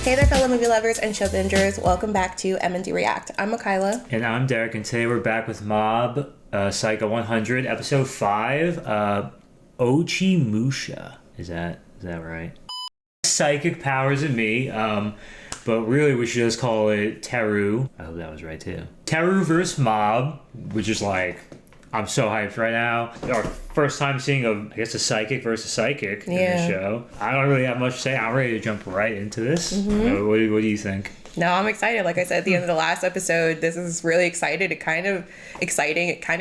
Hey there, fellow movie lovers and show bingers. Welcome back to M&D React. I'm Makyla. And I'm Derek, and today we're back with Mob Psycho 100, episode 5, Ochimusha. Is that right? Psychic powers in me, but really we should just call it Teru. I hope that was right too. Teru versus Mob, which is like, I'm so hyped right now. Our first time seeing a psychic versus psychic in the show. I don't really have much to say. I'm ready to jump right into this. What do you think? No, I'm excited. Like I said at the end of the last episode, this is really exciting. It kind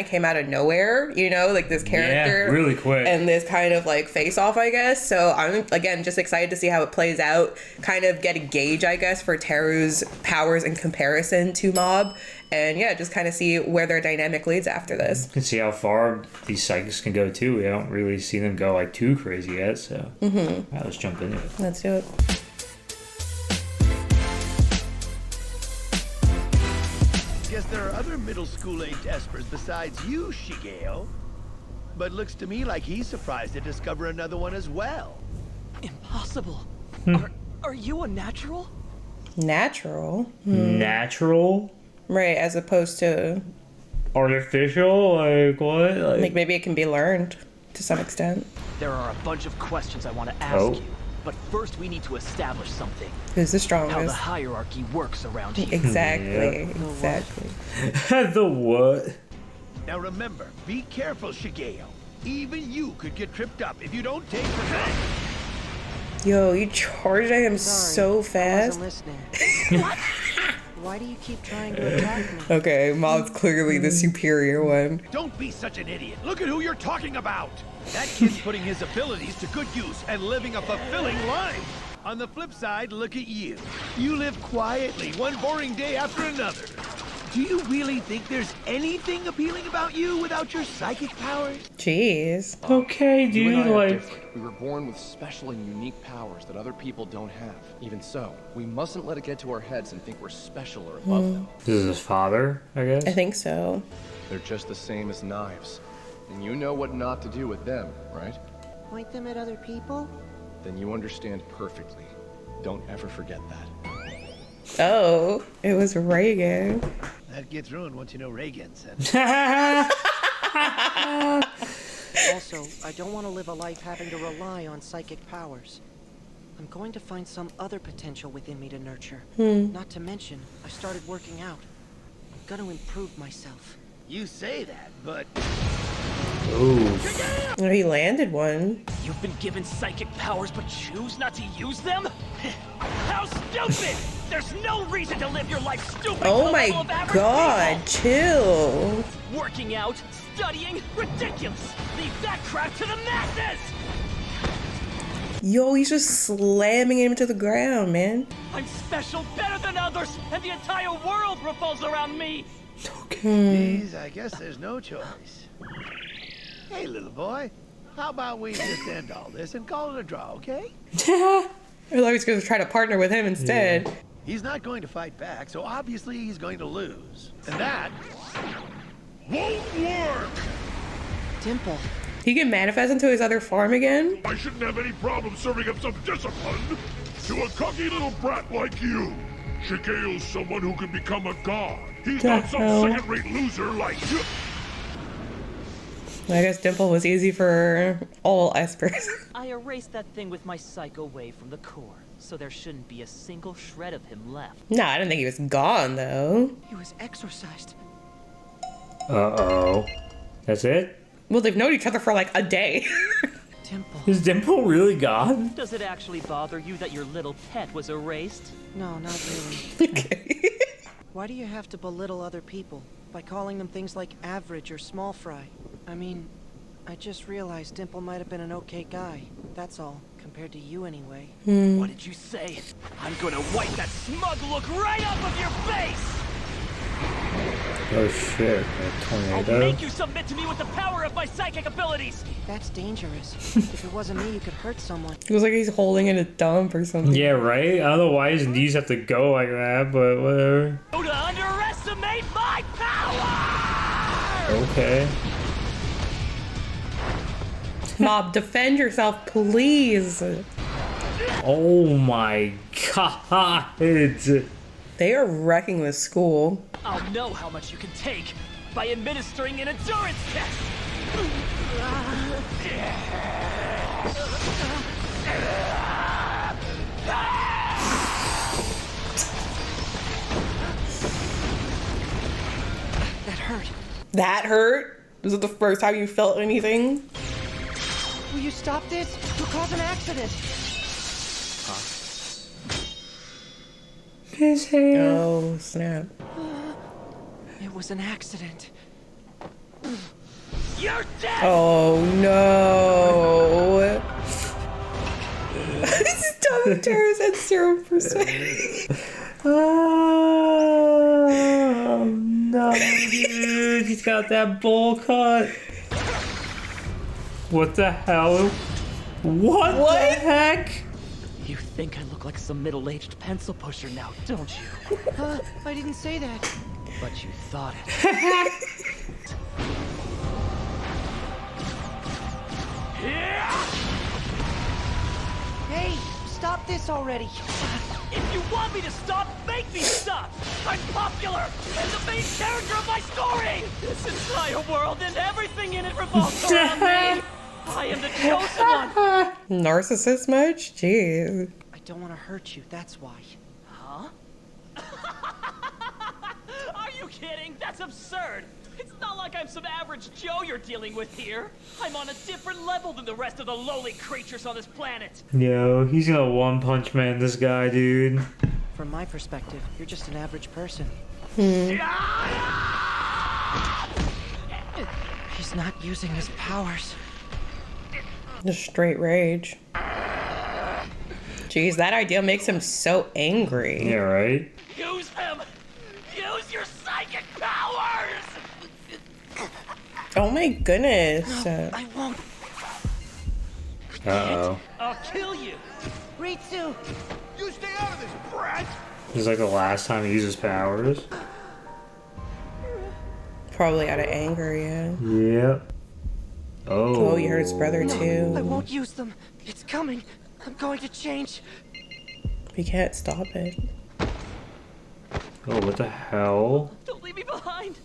of came out of nowhere, you know, like this character. Yeah, really quick. And this kind of like face off, I guess. So I'm, again, just excited to see how it plays out. Kind of get a gauge, I guess, for Teru's powers in comparison to Mob. And yeah, just kind of see where their dynamic leads after this. You can see how far these psychics can go too. We don't really see them go like too crazy yet. So all right, let's jump into it. Let's do it. Guess there are other middle school-aged espers besides you, Shigeo. But looks to me like he's surprised to discover another one as well. Impossible. Are you a natural? Natural? Natural? Right, as opposed to... Artificial? Like what? Like maybe it can be learned to some extent. There are a bunch of questions I want to ask you. But first we need to establish something. Who's the strongest? How the hierarchy works around here. Exactly, exactly. The what? Now remember, be careful, Shigeo. Even you could get tripped up if you don't take the... Yo, you charged at him so fast. I wasn't listening. What? Why do you keep trying to attack me? Okay, Mob's clearly the superior one. Don't be such an idiot. Look at who you're talking about. That kid's putting his abilities to good use and living a fulfilling life. On the flip side, look at you. You live quietly, one boring day after another. Do you really think there's anything appealing about you without your psychic powers? Jeez. Okay, You and dude, I are like... different. We were born with special and unique powers that other people don't have. Even so, we mustn't let it get to our heads and think we're special or above them. This is his father, I guess? I think so. They're just the same as knives. And you know what not to do with them, right? Point them at other people? Then you understand perfectly. Don't ever forget that. Oh, it was Reagan. That gets ruined once you know Reagan said. Also, I don't want to live a life having to rely on psychic powers. I'm going to find some other potential within me to nurture. Not to mention, I started working out. I'm gonna improve myself. You say that, but... Ooh. Oh, he landed one. You've been given psychic powers but choose not to use them? How stupid! There's no reason to live your life stupid. Oh my god, chill. Working out, studying, ridiculous. Leave that crap to the masses! Yo, he's just slamming him to the ground, man. I'm special, better than others, and the entire world revolves around me. Geez, I guess there's no choice. Hey, little boy, how about we just end all this and call it a draw, okay? I thought he was going to try to partner with him instead. Yeah. He's not going to fight back, so obviously he's going to lose. And that won't work! Dimple. He can manifest into his other form again? I shouldn't have any problem serving up some discipline to a cocky little brat like you. Shigeo's someone who can become a god. He's not some second-rate loser like you. I guess Dimple was easy for all espers. I erased that thing with my psycho wave from the core, so there shouldn't be a single shred of him left. Nah, I didn't think he was gone, though. He was exorcised. Uh-oh. That's it? Well, they've known each other for like a day. Dimple. Is Dimple really gone? Does it actually bother you that your little pet was erased? No, not really. Okay. Why do you have to belittle other people by calling them things like average or small fry? I mean, I just realized Dimple might have been an okay guy. That's all, compared to you anyway. What did you say? I'm gonna wipe that smug look right off of your face! Oh shit, a I'll tornado. make you submit to me with the power of my psychic abilities! That's dangerous. If it wasn't me, you could hurt someone. It was like he's holding in a dump or something. Yeah, right? I don't know why his knees have to go like that, but whatever. Oh, to underestimate my power! Okay. Mob, defend yourself, please. Oh my god. They are wrecking the school. I'll know how much you can take by administering an endurance test. That hurt. That hurt? Was it the first time you felt anything? Will you stop this? You'll cause an accident. His hand. Oh, snap. It was an accident. You're dead! Oh, no. Stop Teru's at 0%. Oh no, dude. He's got that bowl cut. What the hell? What the heck? You think I look like some middle-aged pencil pusher now, don't you? I didn't say that. But you thought it. Hey, stop this already. If you want me to stop, make me stop! I'm popular and the main character of my story! This entire world and everything in it revolves around me! I am the chosen one! Narcissist much? Jeez. I don't want to hurt you, that's why. Huh? Are you kidding? That's absurd! It's not like I'm some average Joe you're dealing with here. I'm on a different level than the rest of the lowly creatures on this planet. Yo, he's gonna one punch man this guy, dude. From my perspective, you're just an average person. He's not using his powers. Just straight rage. Jeez, that idea makes him so angry. Yeah, right? Use them! Use your psychic powers! Oh my goodness. I won't. Uh-oh. I'll kill you! Ritsu! You stay out of this, brat! This is like the last time he uses powers. Probably out of anger, yeah. Yep. Oh. Oh, you hurt his brother I too. won't use them. It's coming. I'm going to change. You can't stop it. Oh, what the hell? Don't leave me behind!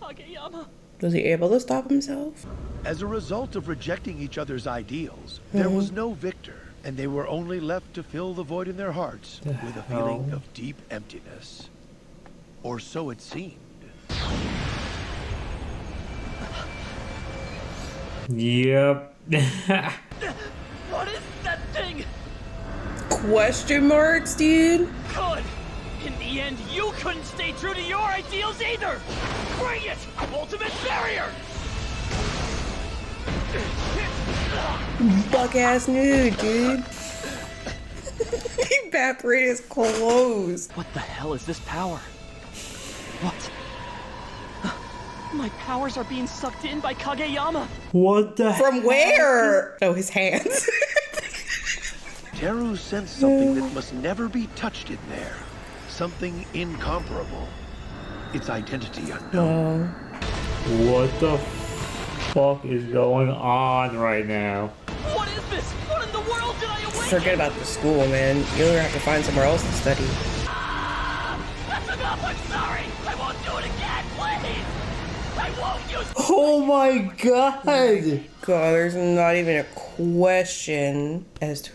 Kageyama! Was he able to stop himself? As a result of rejecting each other's ideals, there was no victor, and they were only left to fill the void in their hearts with a feeling hell? of deep emptiness. Or so it seemed. Yep. What is that thing? Question marks, dude? Good! In the end, you couldn't stay true to your ideals either! Bring it! Ultimate barrier! Buck ass nude, dude. He evaporated his clothes. What the hell is this power? What? My powers are being sucked in by Kageyama! What the From where? Oh, his hands. Teru sensed something that must never be touched in there. Something incomparable. Its identity unknown. What the fuck is going on right now? What is this? What in the world did I awaken? Forget about the school, man. You'll have to find somewhere else to study. That's enough! I'm sorry! I won't do it again, please! I won't use... Oh my god! God, there's not even a question as to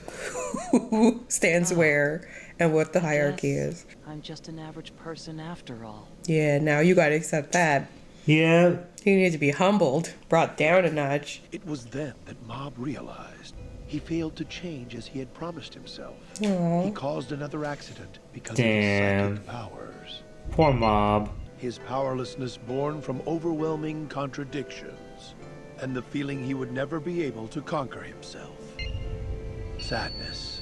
who stands where and what the hierarchy is. I'm just an average person after all. Yeah, now you gotta accept that. Yeah. You need to be humbled, brought down a notch. It was then that Mob realized he failed to change as he had promised himself. Aww. He caused another accident because Damn. of his psychic powers. Poor Mob. His powerlessness born from overwhelming contradictions, and the feeling he would never be able to conquer himself. Sadness.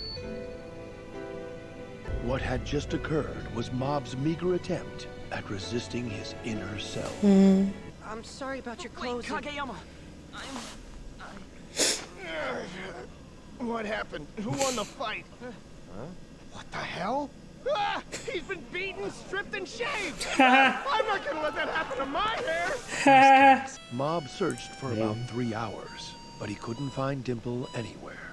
What had just occurred was Mob's meager attempt at resisting his inner self. I'm sorry about your Wait, clothes. Kageyama! What happened? Who won the fight? What the hell? Ah, he's been beaten, stripped, and shaved! I'm not gonna let that happen to my hair! Mob searched for about 3 hours, but he couldn't find Dimple anywhere.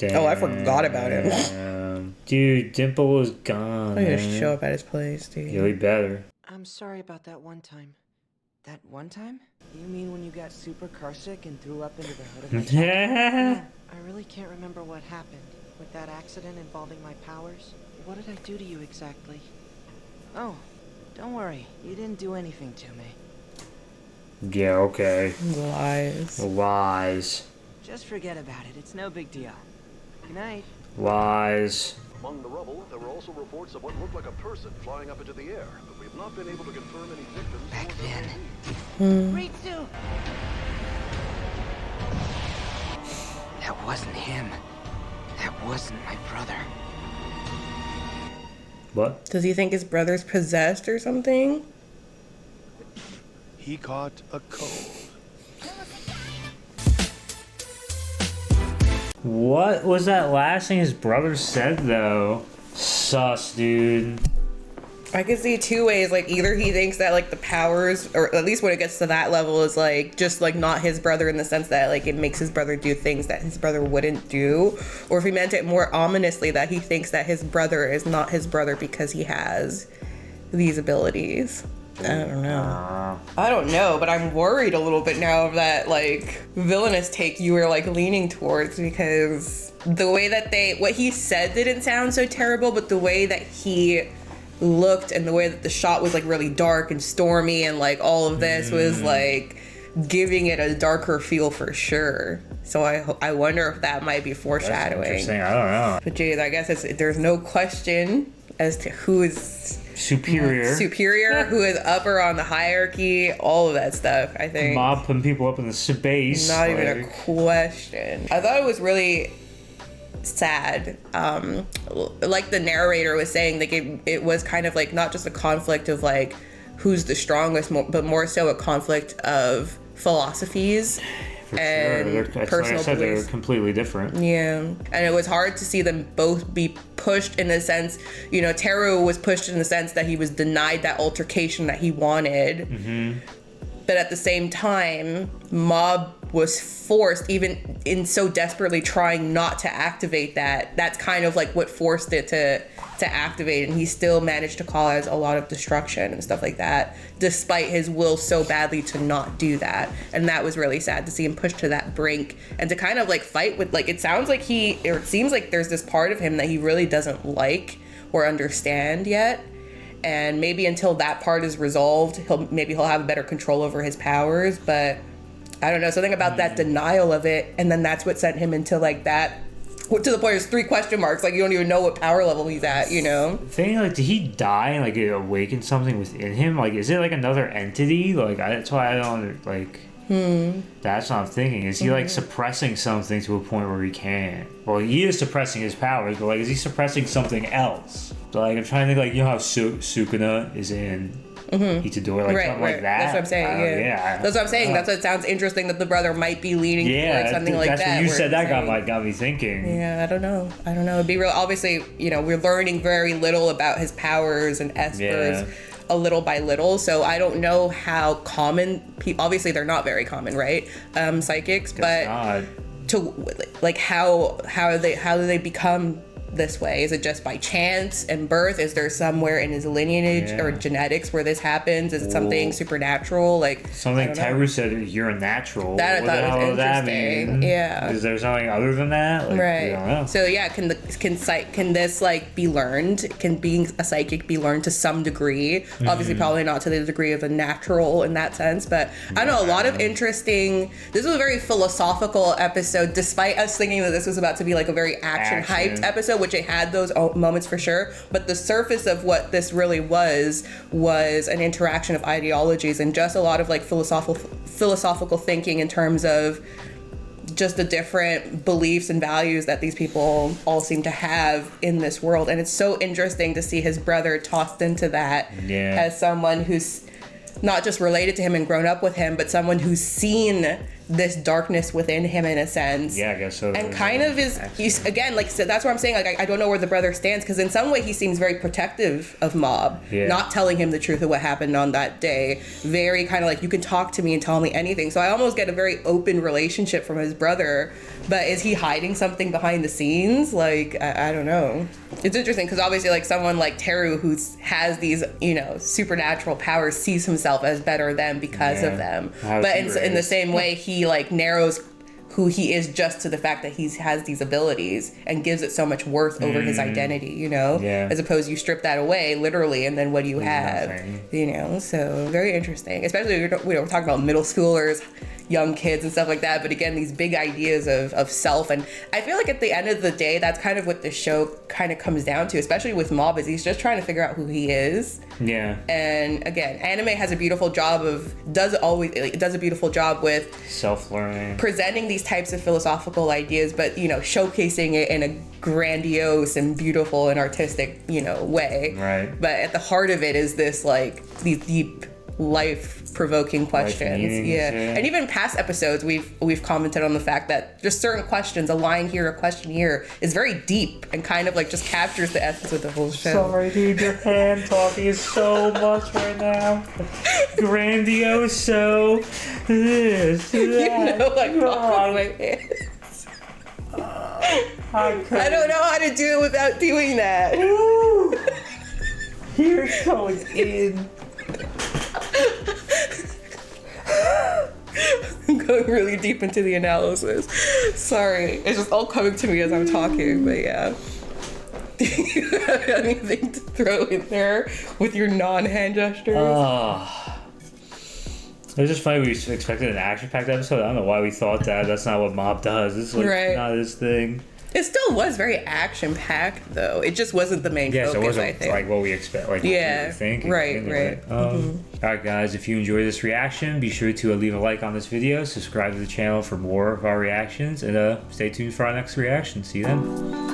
Damn. Oh, I forgot about him. Dude, Dimple was gone. I'm gonna show up at his place, dude. Really better. I'm sorry about that one time. That one time? You mean when you got super carsick and threw up into the hood of my truck? No, I really can't remember what happened. With that accident involving my powers? What did I do to you exactly? Oh, don't worry. You didn't do anything to me. Yeah, okay. Lies. Just forget about it. It's no big deal. Good night. Lies. Among the rubble, there were also reports of what looked like a person flying up into the air, but we have not been able to confirm any victims. Back then. Ritsu! That wasn't him. That wasn't my brother. What? Does he think his brother's possessed or something? He caught a cold. What was that last thing his brother said, though? Sus, dude. I could see two ways. Like, either he thinks that, like, the powers, or at least when it gets to that level, is, like, just, like, not his brother in the sense that, like, it makes his brother do things that his brother wouldn't do. Or if he meant it more ominously, that he thinks that his brother is not his brother because he has these abilities. I don't know, but I'm worried a little bit now of that, like, villainous take you were, like, leaning towards, because the way that what he said didn't sound so terrible, but the way that he looked and the way that the shot was, like, really dark and stormy and, like, all of this was, like, giving it a darker feel for sure. So I wonder if that might be foreshadowing. That's interesting. I don't know. But geez, I guess there's no question as to who is superior, who is upper on the hierarchy, all of that stuff. I think Mob putting people up in the space. Not even a question. I thought it was really sad. Like the narrator was saying, like it was kind of like not just a conflict of like who's the strongest, but more so a conflict of philosophies. And personal beliefs. They're completely different. Yeah, and it was hard to see them both be pushed in a sense. You know, Teru was pushed in the sense that he was denied that altercation that he wanted. Mm-hmm. But at the same time, Mob was forced, even in so desperately trying not to activate that. That's kind of like what forced it to activate, and he still managed to cause a lot of destruction and stuff like that, despite his will so badly to not do that. And that was really sad to see him pushed to that brink and to kind of like fight with, like, it sounds like it seems like there's this part of him that he really doesn't like or understand yet. And maybe until that part is resolved, he'll have better control over his powers. But I don't know, something about that denial of it, and then that's what sent him into like that, to the point there's 3 question marks, like you don't even know what power level he's at, you know? Thing, like, did he die and like it awakened something within him? Like, is it like another entity? Like, that's why I don't like. That's what I'm thinking. Is he like suppressing something to a point where he can't? Well, he is suppressing his powers, but like, is he suppressing something else? So, like, I'm trying to think, like, you know how Sukuna is in Itadori, like something like that. That's what I'm saying. Yeah. That's what I'm saying. That's what it sounds interesting that the brother might be leaning towards something like that. That's what you said. That got me thinking. Yeah, I don't know. It'd be real. Obviously, you know, we're learning very little about his powers and espers. Yeah. A little by little, so I don't know how common obviously they're not very common, right? Psychics, but to like how do they become this way? Is it just by chance and birth? Is there somewhere in his lineage or genetics where this happens? Is it something supernatural? Like something Teru said, you're a natural. That I thought was interesting. Yeah. Is there something other than that? Like, right. We don't know. So yeah, can this like be learned? Can being a psychic be learned to some degree? Obviously, probably not to the degree of a natural in that sense, but I don't know, a lot of interesting. This was a very philosophical episode, despite us thinking that this was about to be like a very action hyped episode, which it had those moments for sure, but the surface of what this really was an interaction of ideologies and just a lot of like philosophical thinking in terms of just the different beliefs and values that these people all seem to have in this world. And it's so interesting to see his brother tossed into that as someone who's not just related to him and grown up with him, but someone who's seen this darkness within him in a sense. Yeah, I guess so. And kind of he's again, like, so that's what I'm saying. Like, I don't know where the brother stands, because in some way he seems very protective of Mob, not telling him the truth of what happened on that day. Very kind of like, you can talk to me and tell me anything. So I almost get a very open relationship from his brother. But is he hiding something behind the scenes? Like, I don't know. It's interesting because obviously, like, someone like Teru who has these, you know, supernatural powers sees himself as better than because of them. But in the same way, he like narrows who he is just to the fact that he has these abilities and gives it so much worth over his identity, you know? As opposed to you strip that away literally, and then what do you have? Nothing. You know, so very interesting. Especially we're talking about middle schoolers, young kids and stuff like that, but again, these big ideas of self. And I feel like at the end of the day, that's kind of what the show kind of comes down to, especially with Mob, is he's just trying to figure out who he is. Yeah. And again, anime has a beautiful job does a beautiful job with self-learning, presenting these types of philosophical ideas, but, you know, showcasing it in a grandiose and beautiful and artistic, you know, way. Right. But at the heart of it is this, like, these deep life-provoking questions. And even past episodes, we've commented on the fact that just certain questions, a line here, a question here, is very deep and kind of like just captures the essence of the whole show. Sorry, dude, your hand talking is so much right now. Grandiose, so this, that. You know, like, oh, my hands. I don't know how to do it without doing that. Ooh. Here it going in. I'm going really deep into the analysis. Sorry. It's just all coming to me as I'm talking, but yeah. Do you have anything to throw in there with your non-hand gestures? It was just funny, we expected an action-packed episode. I don't know why we thought that. That's not what Mob does. It's like not his thing. It still was very action-packed, though. It just wasn't the main focus, so it wasn't I think. Like what we expect, like what we were thinking. Right. Alright guys, if you enjoyed this reaction, be sure to leave a like on this video, subscribe to the channel for more of our reactions, and stay tuned for our next reaction. See you then.